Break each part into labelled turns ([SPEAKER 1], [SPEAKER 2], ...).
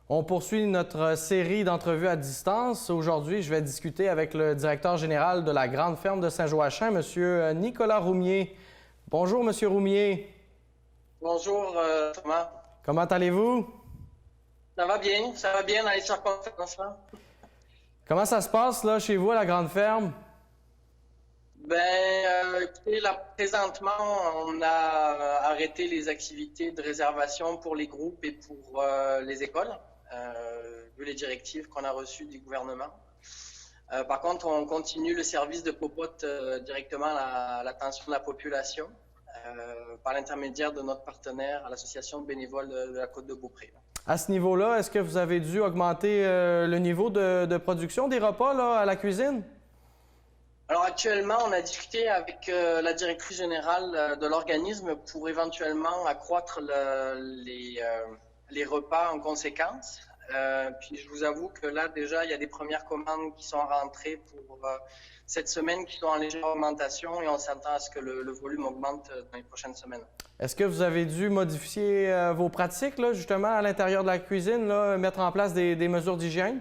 [SPEAKER 1] On poursuit notre série d'entrevues à distance. Aujourd'hui, je vais discuter avec le directeur général de la grande ferme de Saint-Joachim, M. Nicolas Roumier. Bonjour, M. Roumier.
[SPEAKER 2] Bonjour, Thomas.
[SPEAKER 1] Comment allez-vous?
[SPEAKER 2] Ça va bien dans les circonstances-là.
[SPEAKER 1] Comment ça se passe là, chez vous à la grande ferme?
[SPEAKER 2] Écoutez, là, présentement, on a arrêté les activités de réservation pour les groupes et pour les écoles, vu les directives qu'on a reçues du gouvernement. Par contre, on continue le service de popote directement à l'attention de la population par l'intermédiaire de notre partenaire, l'association de bénévoles de la Côte-de-Beaupré.
[SPEAKER 1] À ce niveau-là, est-ce que vous avez dû augmenter le niveau de production des repas là, à la cuisine?
[SPEAKER 2] Alors actuellement, on a discuté avec la directrice générale de l'organisme pour éventuellement accroître les repas en conséquence. Puis je vous avoue que là déjà, il y a des premières commandes qui sont rentrées pour cette semaine qui sont en légère augmentation et on s'attend à ce que le volume augmente dans les prochaines semaines.
[SPEAKER 1] Est-ce que vous avez dû modifier vos pratiques là, justement à l'intérieur de la cuisine, là, mettre en place des mesures d'hygiène?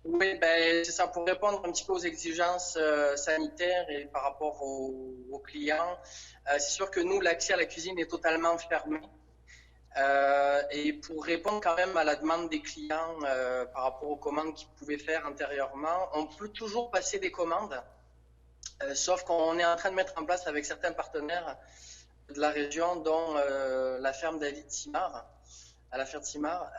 [SPEAKER 2] Oui, c'est ça, pour répondre un petit peu aux exigences sanitaires et par rapport aux clients. C'est sûr que nous, l'accès à la cuisine est totalement fermé. Et pour répondre quand même à la demande des clients par rapport aux commandes qu'ils pouvaient faire antérieurement, on peut toujours passer des commandes, sauf qu'on est en train de mettre en place avec certains partenaires de la région, dont la ferme David Simard, à la ferme Simard,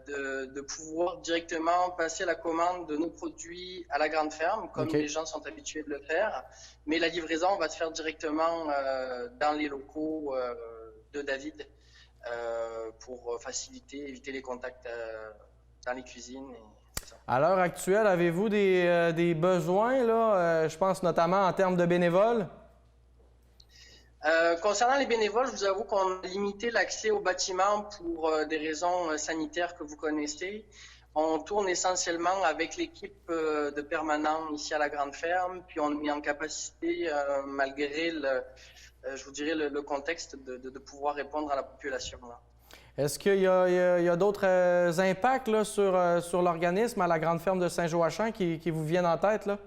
[SPEAKER 2] de pouvoir directement passer la commande de nos produits à la grande ferme, comme les gens sont habitués de le faire. Mais la livraison va se faire directement dans les locaux de David pour faciliter, éviter les contacts dans les cuisines.
[SPEAKER 1] À l'heure actuelle, avez-vous des besoins, là, je pense notamment en termes de bénévoles?
[SPEAKER 2] Concernant les bénévoles, je vous avoue qu'on a limité l'accès au bâtiment pour des raisons sanitaires que vous connaissez. On tourne essentiellement avec l'équipe de permanents ici à la grande ferme, puis on est mis en capacité, malgré je vous dirais le contexte, de pouvoir répondre à la population.
[SPEAKER 1] Est-ce qu'il y a d'autres impacts là, sur l'organisme à la grande ferme de Saint-Joachim qui vous viennent en tête, là?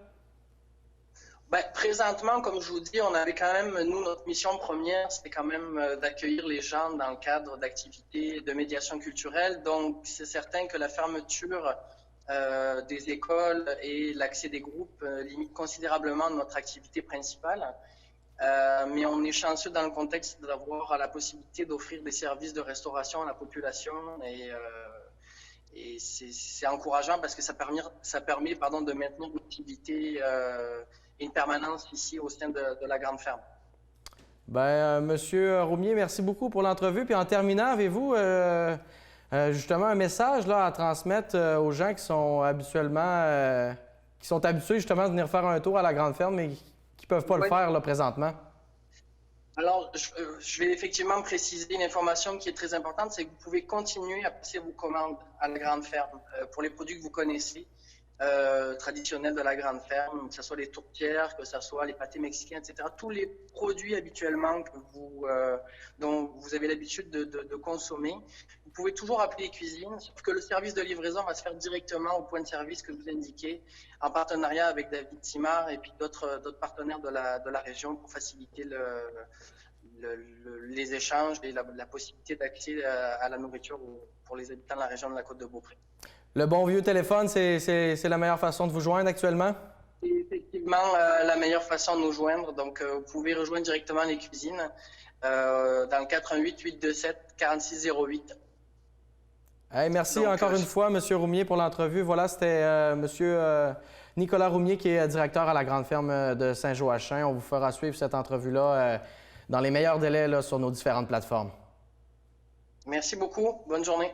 [SPEAKER 2] Présentement, comme je vous dis, on avait quand même, nous, notre mission première, c'était quand même d'accueillir les gens dans le cadre d'activités de médiation culturelle. Donc, c'est certain que la fermeture des écoles et l'accès des groupes limite considérablement notre activité principale. Mais on est chanceux dans le contexte d'avoir la possibilité d'offrir des services de restauration à la population et c'est encourageant parce que ça permet de maintenir une activité et une permanence ici au sein de la grande ferme.
[SPEAKER 1] Monsieur Roumier, merci beaucoup pour l'entrevue. Puis en terminant, avez-vous justement un message là, à transmettre aux gens qui sont habitués justement de venir faire un tour à la grande ferme mais qui ne peuvent pas le faire là, présentement?
[SPEAKER 2] Alors, je vais effectivement préciser une information qui est très importante, c'est que vous pouvez continuer à passer vos commandes à la grande ferme pour les produits que vous connaissez, traditionnels de la grande ferme, que ce soit les tourtières, que ce soit les pâtés mexicains, etc. Tous les produits habituellement dont vous avez l'habitude de consommer. Vous pouvez toujours appeler les cuisines, sauf que le service de livraison va se faire directement au point de service que je vous indiquais, en partenariat avec David Simard et puis d'autres partenaires de la région pour faciliter les échanges et la possibilité d'accès à la nourriture pour les habitants de la région de la Côte-de-Beaupré.
[SPEAKER 1] Le bon vieux téléphone, c'est la meilleure façon de vous joindre actuellement?
[SPEAKER 2] C'est effectivement la meilleure façon de nous joindre. Donc, vous pouvez rejoindre directement les cuisines dans le 88 827 4608.
[SPEAKER 1] Hey, merci encore une fois, M. Roumier, pour l'entrevue. Voilà, c'était M. Nicolas Roumier, qui est directeur à la grande ferme de Saint-Joachim. On vous fera suivre cette entrevue-là dans les meilleurs délais là, sur nos différentes plateformes.
[SPEAKER 2] Merci beaucoup. Bonne journée.